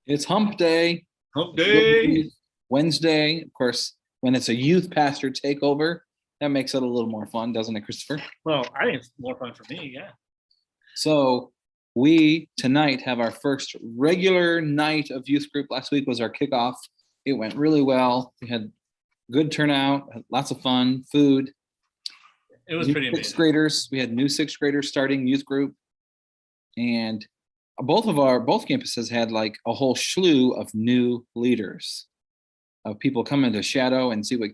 It's hump day. Hump day. Wednesday, of course, when it's a youth pastor takeover, that makes it a little more fun, doesn't it, Christopher? Well, I think it's more fun for me. Yeah. So we tonight have our first regular night of youth group. Last week was our kickoff. It went really well. We had good turnout, lots of fun, food. It was pretty amazing. Sixth graders. We had new sixth graders starting youth group, and both campuses had like a whole slew of new leaders, of people coming to shadow and see what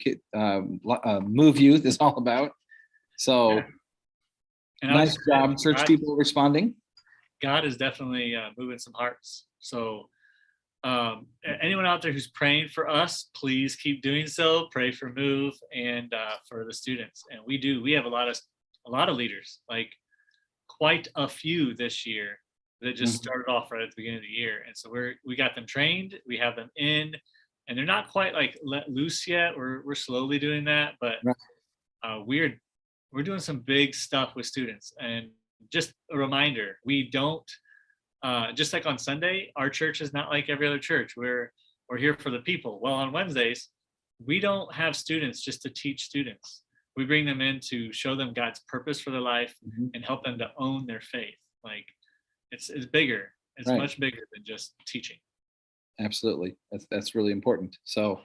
Move Youth is all about. So Yeah. And nice job, church people responding. God is definitely moving some hearts. So anyone out there who's praying for us, please keep doing so. Pray for Move and for the students. And we have a lot of leaders, like quite a few this year that just started off right at the beginning of the year. And so we got them trained, we have them in, and they're not quite like let loose yet. We're slowly doing that, but we're doing some big stuff with students. And just a reminder, we don't just like on Sunday, our church is not like every other church. We're here for the people. Well, on Wednesdays, we don't have students just to teach students. We bring them in to show them God's purpose for their life and help them to own their faith. Like it's bigger. It's much bigger than just teaching. Absolutely. That's really important. So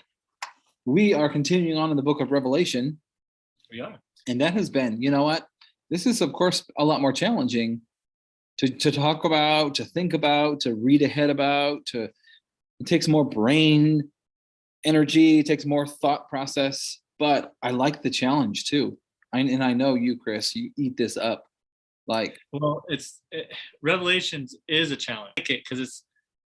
we are continuing on in the book of Revelation. We are. And that has been, you know what? This is, of course, a lot more challenging to talk about, to think about, to read ahead about. It takes more brain energy, it takes more thought process. But I like the challenge too. And I know you, Chris, you eat this up. Well, Revelations is a challenge because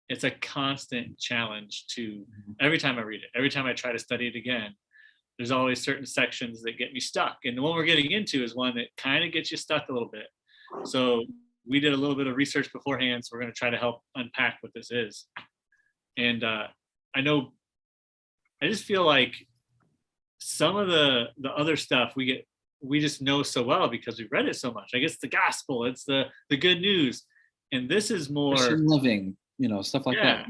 it's a constant challenge to every time I read it, every time I try to study it again. There's always certain sections that get me stuck. And the one we're getting into is one that kind of gets you stuck a little bit. So we did a little bit of research beforehand. So we're going to try to help unpack what this is. And I just feel like some of the other stuff we just know so well because we've read it so much. I guess the gospel, it's the good news. And this is more Christian living, stuff like that.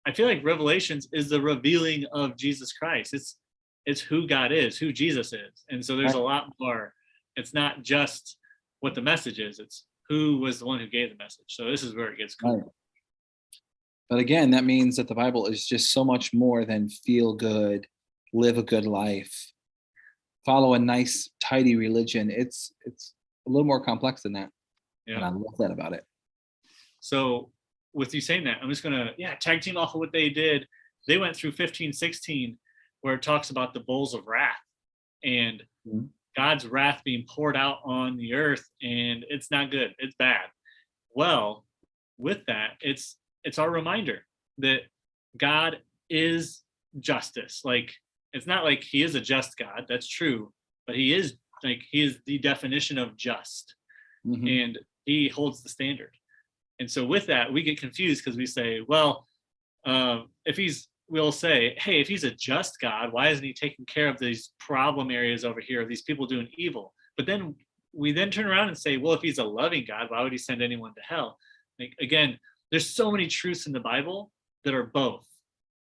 I feel like Revelations is the revealing of Jesus Christ. It's who God is, who Jesus is. And so there's a lot more. It's not just what the message is, it's who was the one who gave the message. So this is where it gets cool. Right. But again, that means that the Bible is just so much more than feel good, live a good life, follow a nice, tidy religion. It's a little more complex than that. Yeah. And I love that about it. So with you saying that, I'm just going to tag team off of what they did. They went through 15:16, where it talks about the bowls of wrath and God's wrath being poured out on the earth, and it's not good. It's bad. Well, with that, it's our reminder that God is justice. Like, it's not like he is a just God. That's true. But he is the definition of just. And he holds the standard. And so with that, we get confused because we say, well, we'll say, hey, if he's a just God, why isn't he taking care of these problem areas over here, of these people doing evil? But then we turn around and say, well, if he's a loving God, why would he send anyone to hell? Like, again, there's so many truths in the Bible that are both.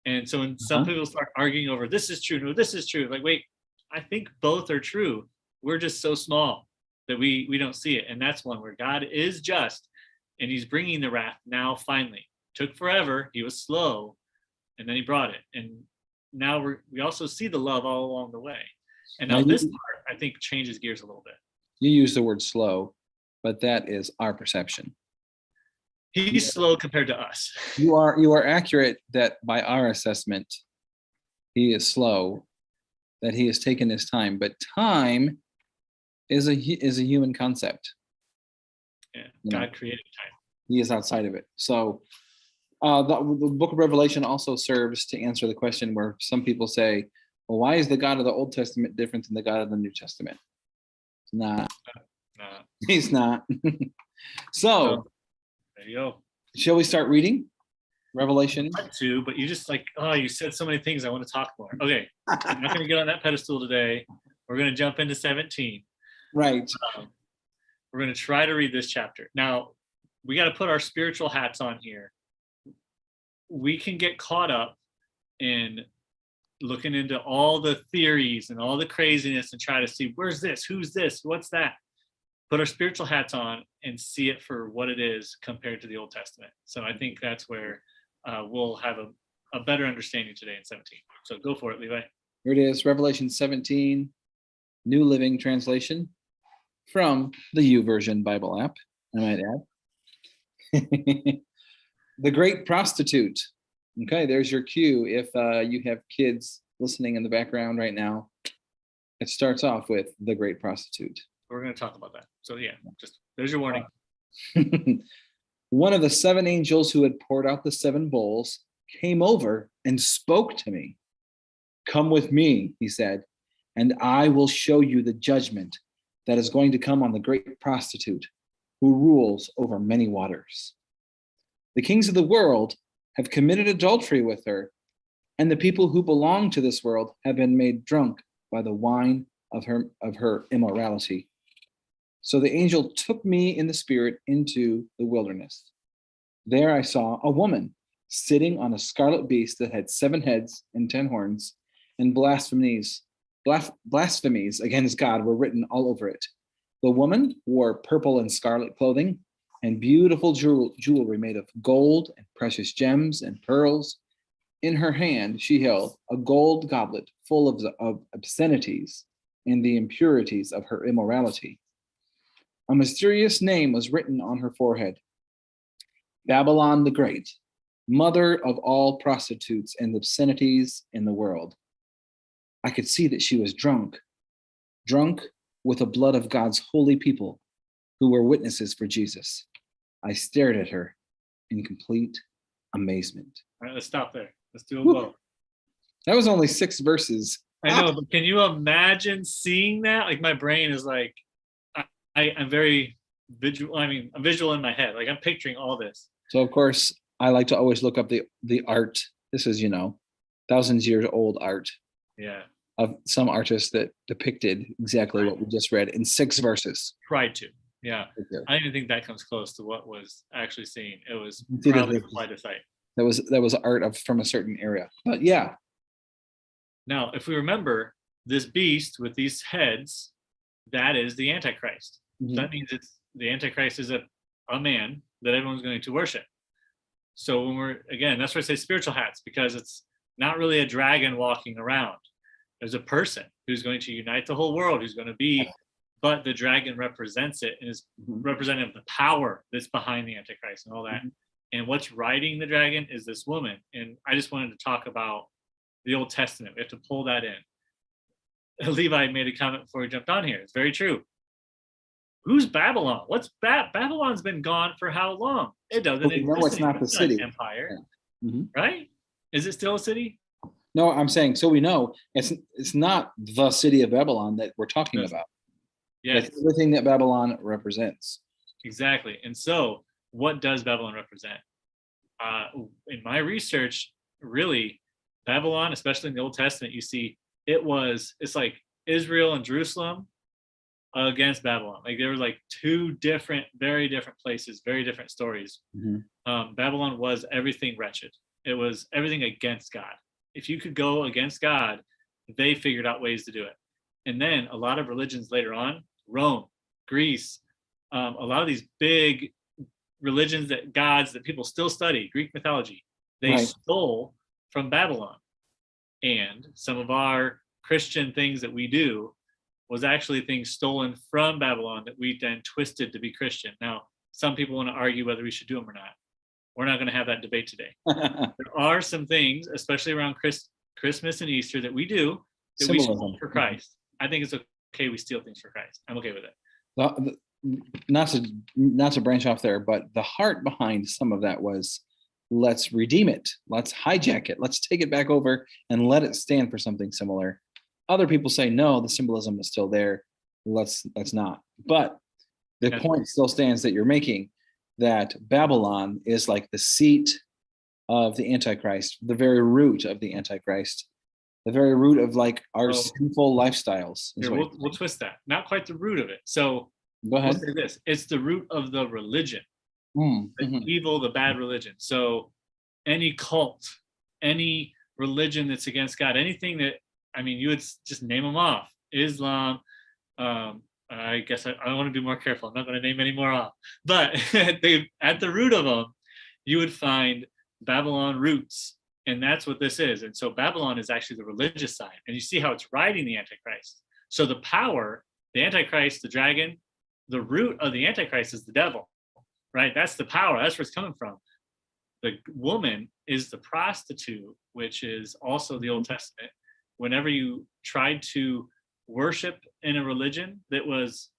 And so when some people start arguing over this is true, no, this is true, like, wait, I think both are true. We're just so small that we don't see it. And that's one where God is just, and he's bringing the wrath now finally. Took forever. He was slow. And then he brought it. And now we also see the love all along the way. And now this part, I think, changes gears a little bit. You use the word slow, but that is our perception. He's slow compared to us. You are accurate that by our assessment, he is slow, that he has taken his time. But time is a human concept. Yeah, God created time. He is outside of it. So the book of Revelation also serves to answer the question where some people say, well, why is the God of the Old Testament different than the God of the New Testament? It's not. He's not. So there you go. Shall we start reading Revelation? I want to, but you just you said so many things. I want to talk more. Okay. I'm not going to get on that pedestal today. We're going to jump into 17. Right. We're going to try to read this chapter. Now, we got to put our spiritual hats on here. we can get caught up in looking into all the theories and all the craziness and try to see where's this, who's this, what's that. Put our spiritual hats on and see it for what it is compared to the Old Testament. So I think that's where we'll have a better understanding today in 17. So go for it, Levi. Here it is, Revelation 17, New Living Translation from the YouVersion Bible app, I might add. The Great Prostitute. Okay, there's your cue. If you have kids listening in the background right now, it starts off with the Great Prostitute. We're going to talk about that. So yeah, just there's your warning. One of the 7 angels who had poured out the 7 bowls came over and spoke to me. Come with me, he said, and I will show you the judgment that is going to come on the great prostitute who rules over many waters. The kings of the world have committed adultery with her, and the people who belong to this world have been made drunk by the wine of her immorality. So the angel took me in the spirit into the wilderness. There I saw a woman sitting on a scarlet beast that had 7 heads and 10 horns, and blasphemies against God were written all over it. The woman wore purple and scarlet clothing and beautiful jewelry made of gold and precious gems and pearls. In her hand she held a gold goblet full of obscenities and the impurities of her immorality. A mysterious name was written on her forehead: Babylon the Great, mother of all prostitutes and obscenities in the world. I could see that she was drunk with the blood of God's holy people who were witnesses for Jesus. I stared at her in complete amazement. All right, let's stop there. Let's do a bow. That was only 6 verses. I know, but can you imagine seeing that? Like my brain is like, I'm very visual. I mean, I'm visual in my head. Like I'm picturing all this. So of course, I like to always look up the art. This is, thousands years old art. Yeah. Of some artists that depicted exactly what we just read in 6 verses. Tried to. Yeah. Right. I didn't think that comes close to what was actually seen. It was See, probably quite a sight. That was art from a certain area. But yeah. Now, if we remember, this beast with these heads, that is the Antichrist. Mm-hmm. That means the Antichrist is a man that everyone's going to worship. So when that's why I say spiritual hats, because it's not really a dragon walking around. There's a person who's going to unite the whole world, who's going to be, but the dragon represents it and is representative of the power that's behind the Antichrist and all that. Mm-hmm. And what's riding the dragon is this woman. And I just wanted to talk about the Old Testament. We have to pull that in. Levi made a comment before we jumped on here. It's very true. Who's Babylon? What's Babylon's been gone for how long? It doesn't exist. No, it's not the city. Empire, yeah. Mm-hmm. Right? Is it still a city? No, I'm saying, so we know it's not the city of Babylon that we're talking about. Yeah, it's everything that Babylon represents. Exactly. And so, what does Babylon represent? In my research, really, Babylon, especially in the Old Testament, you see it's like Israel and Jerusalem against Babylon. Like there were like 2 very different places, very different stories. Mm-hmm. Babylon was everything wretched. It was everything against God. If you could go against God, they figured out ways to do it. And then a lot of religions later on, Rome, Greece, a lot of these big religions gods that people still study, Greek mythology, they stole from Babylon. And some of our Christian things that we do was actually things stolen from Babylon that we then twisted to be Christian. Now, some people want to argue whether we should do them or not. We're not going to have that debate today. There are some things, especially around Christmas and Easter, that we do that we steal for Christ. I think it's okay we steal things for Christ. I'm okay with it. Well, not to branch off there, but the heart behind some of that was, let's redeem it. Let's hijack it. Let's take it back over and let it stand for something similar. Other people say, no, the symbolism is still there. Let's not. But the point still stands that you're making, that Babylon is like the seat of the Antichrist, the very root of the Antichrist, the very root of like our sinful lifestyles. Here, we'll twist that. Not quite the root of it. So go ahead. We'll say this. It's the root of the religion, the evil, the bad religion. So any cult, any religion that's against God, anything that, I mean, you would just name them off. Islam, I guess I want to be more careful. I'm not going to name any more off. But at the root of them, you would find Babylon roots. And that's what this is. And so Babylon is actually the religious side. And you see how it's riding the Antichrist. So the power, the Antichrist, the dragon, the root of the Antichrist is the devil, right? That's the power. That's where it's coming from. The woman is the prostitute, which is also the Old Testament. Whenever you tried to worship in a religion that was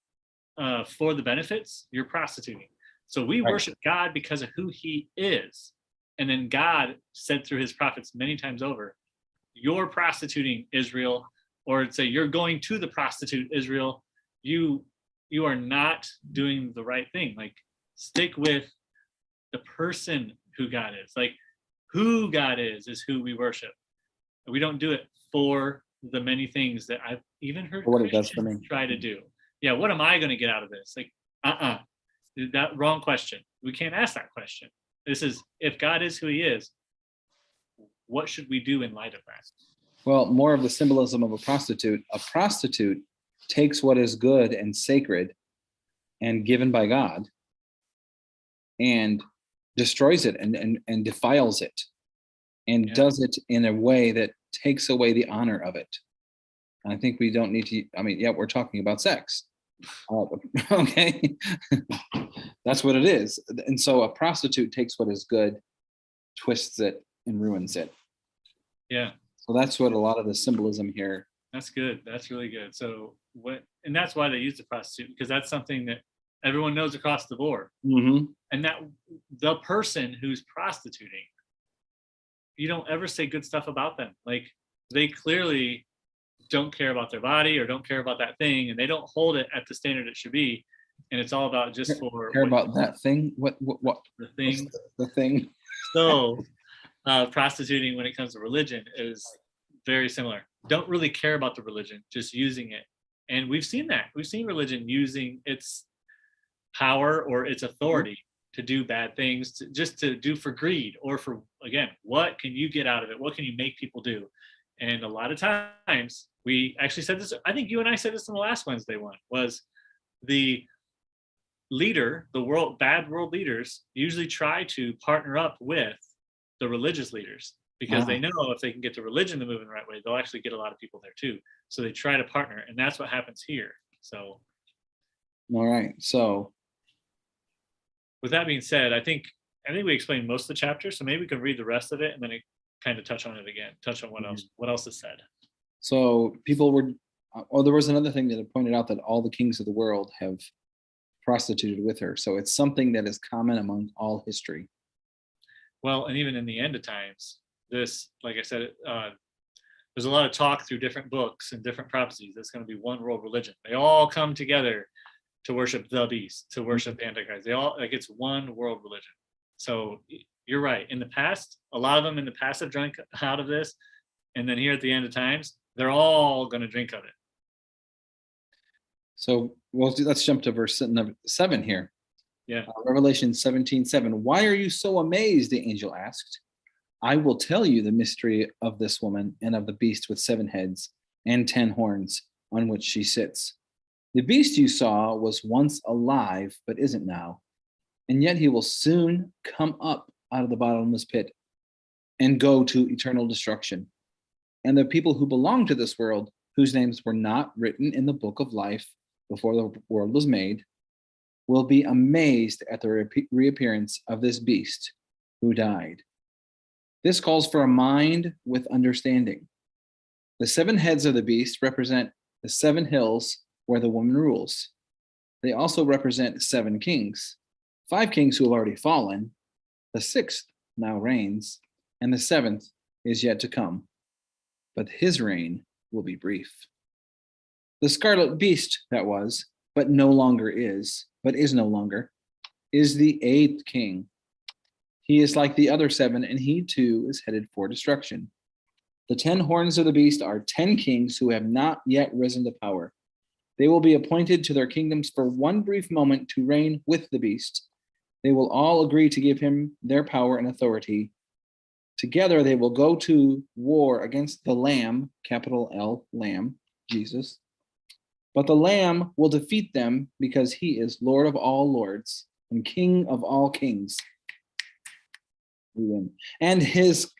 for the benefits, you're prostituting. So we worship God because of who he is. And then God said through his prophets many times over, you're prostituting Israel, or it'd say you're going to the prostitute Israel. You are not doing the right thing. Like, stick with the person who God is. Like, who God is who we worship. We don't do it for the many things that I've even heard Christians try to do. Yeah, what am I going to get out of this? Like, that wrong question. We can't ask that question. This is, if God is who he is, what should we do in light of that? Well, more of the symbolism of a prostitute. A prostitute takes what is good and sacred and given by God and destroys it and defiles it and does it in a way that takes away the honor of it. And I think we don't need to, I mean, yeah, we're talking about sex. Okay. That's what it is. And so a prostitute takes what is good, twists it, and ruins it. Yeah. So that's what a lot of the symbolism here. That's good. That's really good. So and that's why they use the prostitute, because that's something that everyone knows across the board. Mm-hmm. And that the person who's prostituting, you don't ever say good stuff about them. Like, they clearly don't care about their body or don't care about that thing, and they don't hold it at the standard it should be. And it's all about just for care about that thing. What the thing. The thing. So prostituting when it comes to religion is very similar. Don't really care about the religion, just using it. And we've seen that. We've seen religion using its power or its authority to do bad things, just to do for greed, or for, again, what can you get out of it? What can you make people do? And a lot of times, we actually said this, I think you and I said this in the last Wednesday one, was the leader, bad world leaders usually try to partner up with the religious leaders, because they know if they can get the religion to move in the right way, they'll actually get a lot of people there too. So they try to partner, and that's what happens here. So, all right. So, with that being said, I think we explained most of the chapter. So maybe we can read the rest of it and then kind of touch on it again. Touch on what else is said. So people were. There was another thing that had pointed out that all the kings of the world have prostituted with her. So it's something that is common among all history. Well, and even in the end of times, this, like I said, there's a lot of talk through different books and different prophecies. That's going to be one world religion. They all come together to worship the beast, to worship Antichrist. They all, like, it's one world religion. So you're right. In the past, a lot of them in the past have drunk out of this. And then here at the end of times, they're all going to drink of it. So let's jump to verse 7 here. Yeah. Revelation 17:7. Why are you so amazed? The angel asked. I will tell you the mystery of this woman and of the beast with 7 heads and 10 horns on which she sits. The beast you saw was once alive, but isn't now. And yet he will soon come up out of the bottomless pit and go to eternal destruction. And the people who belong to this world, whose names were not written in the book of life before the world was made, will be amazed at the reappearance of this beast who died. This calls for a mind with understanding. The 7 heads of the beast represent the 7 hills where the woman rules. They also represent 7 kings, 5 kings who have already fallen. The 6th now reigns, and the 7th is yet to come. But his reign will be brief. The scarlet beast that was, but no longer is, is the 8th king. He is like the other 7, and he too is headed for destruction. The 10 horns of the beast are 10 kings who have not yet risen to power. They will be appointed to their kingdoms for one brief moment to reign with the beast. They will all agree to give him their power and authority, Together they will go to war against the Lamb, capital L, Lamb, Jesus. But the Lamb will defeat them because he is Lord of all lords and King of all kings. And his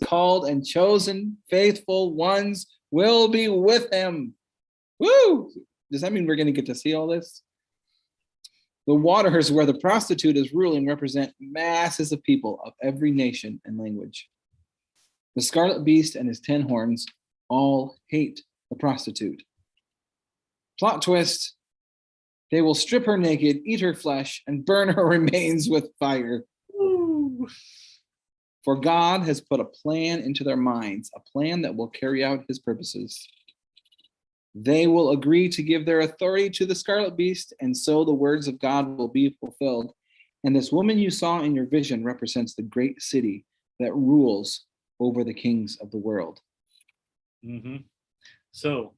called and chosen faithful ones will be with him. Woo! Does that mean we're going to get to see all this? The waters where the prostitute is ruling represent masses of people of every nation and language. The scarlet beast and his 10 horns all hate the prostitute. Plot twist, they will strip her naked, eat her flesh, and burn her remains with fire. Woo. For God has put a plan into their minds, a plan that will carry out his purposes. They will agree to give their authority to the scarlet beast, and so the words of God will be fulfilled. And this woman you saw in your vision represents the great city that rules over the kings of the world. Mm-hmm. So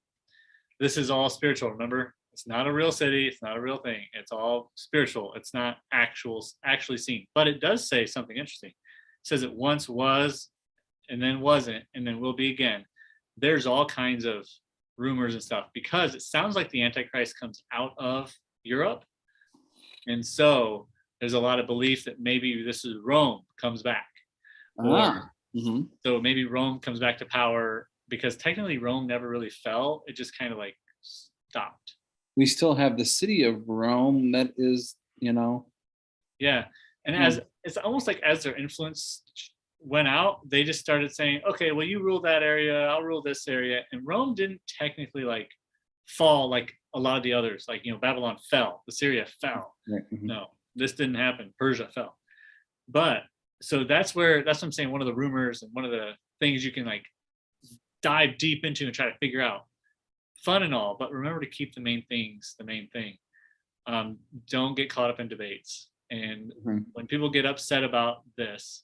this is all spiritual. Remember, it's not a real city. It's not a real thing. It's all spiritual. It's not actually seen. But it does say something interesting. It says it once was, and then wasn't, and then will be again. There's all kinds of rumors and stuff because it sounds like the Antichrist comes out of Europe. And so there's a lot of belief that maybe this is Rome comes back. So maybe Rome comes back to power because technically Rome never really fell. It just kind of like stopped. We still have the city of Rome that is, Yeah. And as it's almost like as their influence went out, they just started saying, okay, well, you rule that area, I'll rule this area. And Rome didn't technically like fall like a lot of the others. Like, Babylon fell, Assyria fell. Right. Mm-hmm. No, this didn't happen. Persia fell. But so that's what I'm saying. One of the rumors and one of the things you can like dive deep into and try to figure out. Fun and all, but remember to keep the main thing. Don't get caught up in debates. And when people get upset about this,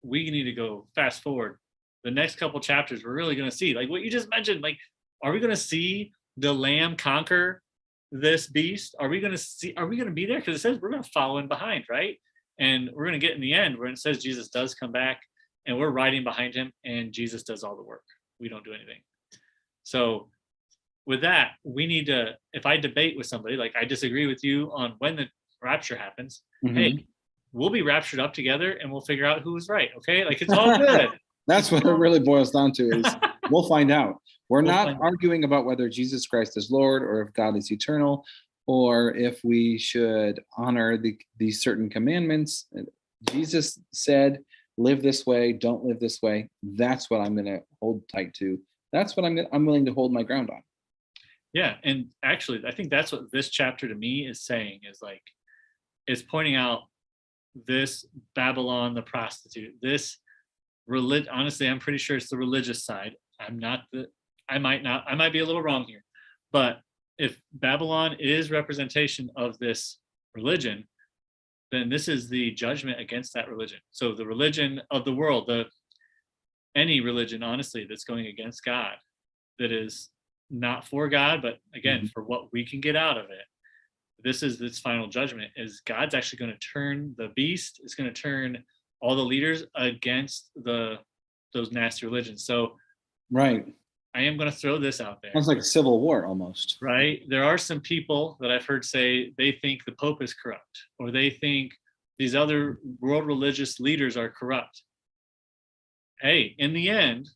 we need to go fast forward. The next couple chapters, we're really going to see, like what you just mentioned, like, are we going to see the Lamb conquer this beast? Are we going to be there? Because it says we're going to follow in behind, right? And we're going to get in the end where it says Jesus does come back and we're riding behind him and Jesus does all the work. We don't do anything. So with that, we need to, if I debate with somebody, like I disagree with you on when the rapture happens, hey, we'll be raptured up together and we'll figure out who's right. Okay. Like it's all good. That's what it really boils down to is we'll find out. We're not arguing about whether Jesus Christ is Lord or if God is eternal or if we should honor these certain commandments. Jesus said, live this way, don't live this way. That's what I'm going to hold tight to. That's what I'm willing to hold my ground on. Yeah. And actually, I think that's what this chapter to me is saying is like, it's pointing out this Babylon, the prostitute, this honestly, I'm pretty sure it's the religious side. I might be a little wrong here, but if Babylon is representation of this religion, then this is the judgment against that religion. So the religion of the world, any religion, honestly, that's going against God, that is not for God, but again, for what we can get out of it. This final judgment is God's actually going to turn the beast, is going to turn all the leaders against those nasty religions. So right. I am going to throw this out there. Sounds like a civil war almost. Right. There are some people that I've heard say they think the Pope is corrupt, or they think these other world religious leaders are corrupt. Hey, in the end,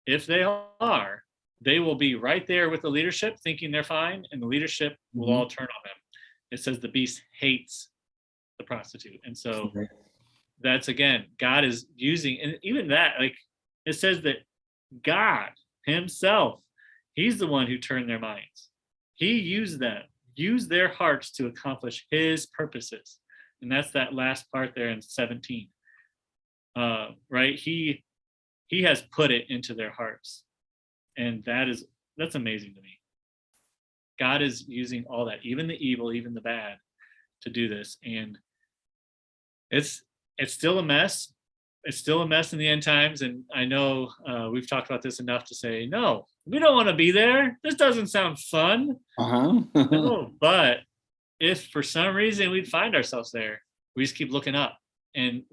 if they are, they will be right there with the leadership thinking they're fine, and the leadership will all turn on them. It says the beast hates the prostitute. And so that's, again, God is using, and even that, like it says that God himself, he's the one who turned their minds. He used their hearts to accomplish his purposes. And that's that last part there in 17. Right? He has put it into their hearts. And that's amazing to me. God is using all that, even the evil, even the bad, to do this. And it's still a mess. It's still a mess in the end times. And I know we've talked about this enough to say, no, we don't want to be there. This doesn't sound fun. No, but if for some reason we'd find ourselves there, we just keep looking up. And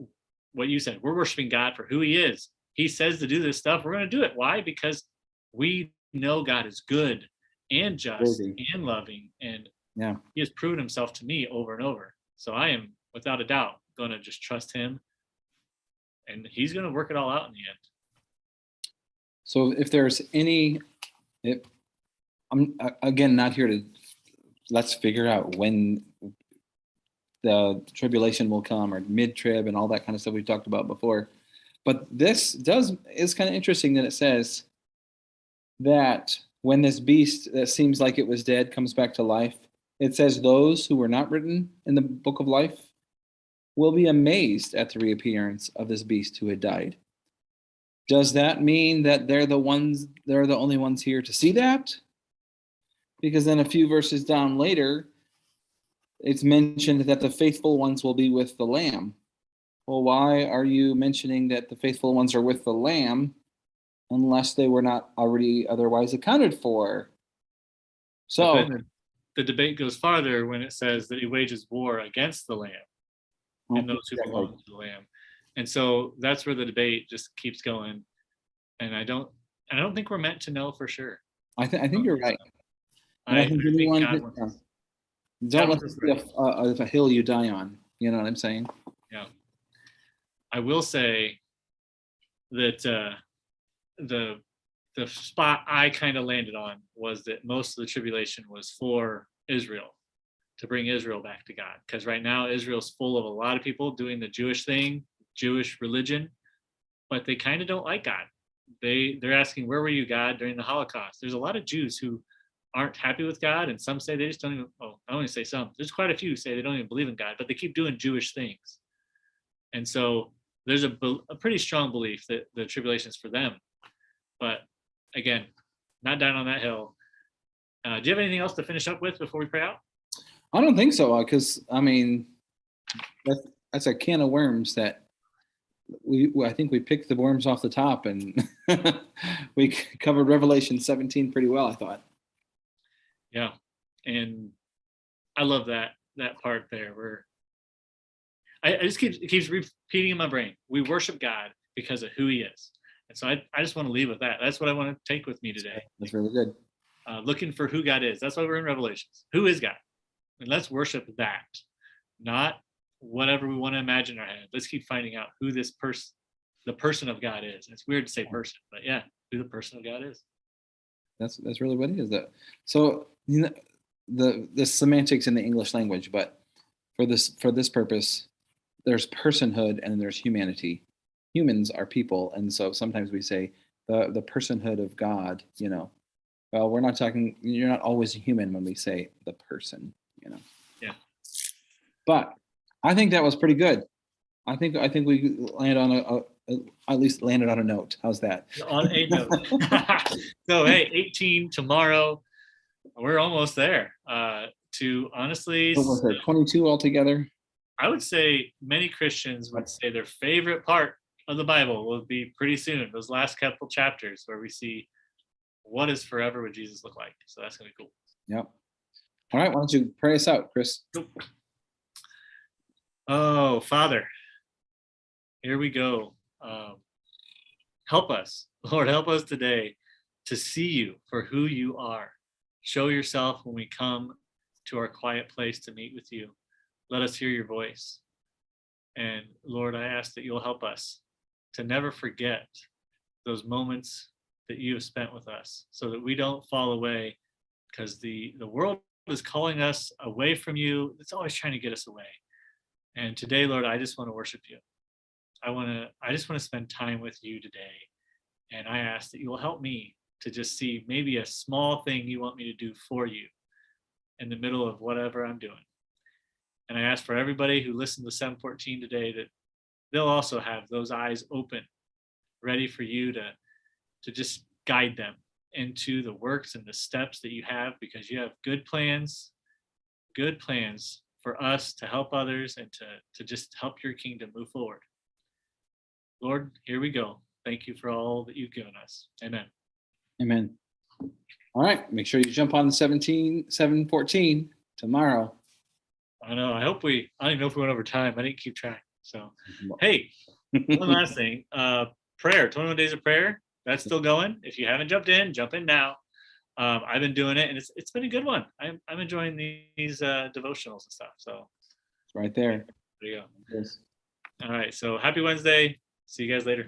what you said. We're worshiping God for who he is. He says to do this stuff. We're going to do it. Why? Because we know God is good and just Worthy. and loving. And Yeah. he has proven himself to me over and over. So I am, without a doubt, going to just trust him. And he's going to work it all out in the end. So if there's any, I'm again not here to, let's figure out when the tribulation will come or mid-trib and all that kind of stuff we talked about before. But this is kind of interesting that it says that when this beast that seems like it was dead comes back to life, it says those who were not written in the book of life will be amazed at the reappearance of this beast who had died. Does that mean that they're the only ones here to see that? Because then a few verses down later, it's mentioned that the faithful ones will be with the Lamb. Well, why are you mentioning that the faithful ones are with the Lamb unless they were not already otherwise accounted for? So But then the debate goes farther when it says that he wages war against the Lamb and those who belong to the Lamb. And so that's where the debate just keeps going. And I don't think we're meant to know for sure. I think you're right. And I think God wants don't let this be a hill you die on. You know what I'm saying? Yeah. I will say that the spot I kind of landed on was that most of the tribulation was for Israel, to bring Israel back to God. Because right now Israel's full of a lot of people doing the Jewish thing, Jewish religion, but they kind of don't like God. They're asking, where were you, God, during the Holocaust? There's a lot of Jews who aren't happy with God, and some say they just don't even, I only say some. There's quite a few who say they don't even believe in God, but they keep doing Jewish things. And so there's a pretty strong belief that the tribulation is for them. But again, not down on that hill. Do you have anything else to finish up with before we pray out? I don't think so, because I mean, that's a can of worms that I think we picked the worms off the top, and we covered Revelation 17 pretty well, I thought. Yeah, and I love that part there where I just it keeps repeating in my brain. We worship God because of who he is. And so I just want to leave with that. That's what I want to take with me today. That's really good. Looking for who God is. That's why we're in Revelations. Who is God? And let's worship that, not whatever we want to imagine in our head. Let's keep finding out who this the person of God is. It's weird to say person, but yeah, who the person of God is. That's really what it is. So you know, the semantics in the English language, but for this purpose, there's personhood and there's humanity. Humans are people, and so sometimes we say the personhood of God. You know, well, we're not talking. You're not always a human when we say the person. You know. Yeah. But I think that was pretty good. I think we landed on at least landed on a note. How's that? On a note. So hey, 18 tomorrow. We're almost there. To honestly, What was there? 22 altogether. I would say many Christians would say their favorite part of the Bible will be pretty soon. Those last couple chapters where we see what is forever with Jesus look like. So that's gonna be cool. Yep. All right. Why don't you pray us out, Chris? Oh, Father, here we go. Help us, Lord, help us today to see you for who you are. Show yourself when we come to our quiet place to meet with you. Let us hear your voice. And Lord, I ask that you'll help us to never forget those moments that you have spent with us so that we don't fall away, because the world is calling us away from you. It's always trying to get us away. And today, Lord, I just want to worship you. I just want to spend time with you today. And I ask that you will help me to just see maybe a small thing you want me to do for you in the middle of whatever I'm doing. And I ask for everybody who listened to 714 today that they'll also have those eyes open, ready for you to just guide them into the works and the steps that you have, because you have good plans for us to help others and to just help your kingdom move forward. Lord, here we go. Thank you for all that you've given us. Amen. Amen. All right. Make sure you jump on 714 tomorrow. I know. I don't even know if we went over time. I didn't keep track. So, hey, one last thing. Prayer, 21 days of prayer. That's still going. If you haven't jumped in, jump in now. I've been doing it, and it's been a good one. I'm enjoying these devotionals and stuff. So Right there. there you go. Yes. All right. So happy Wednesday. See you guys later.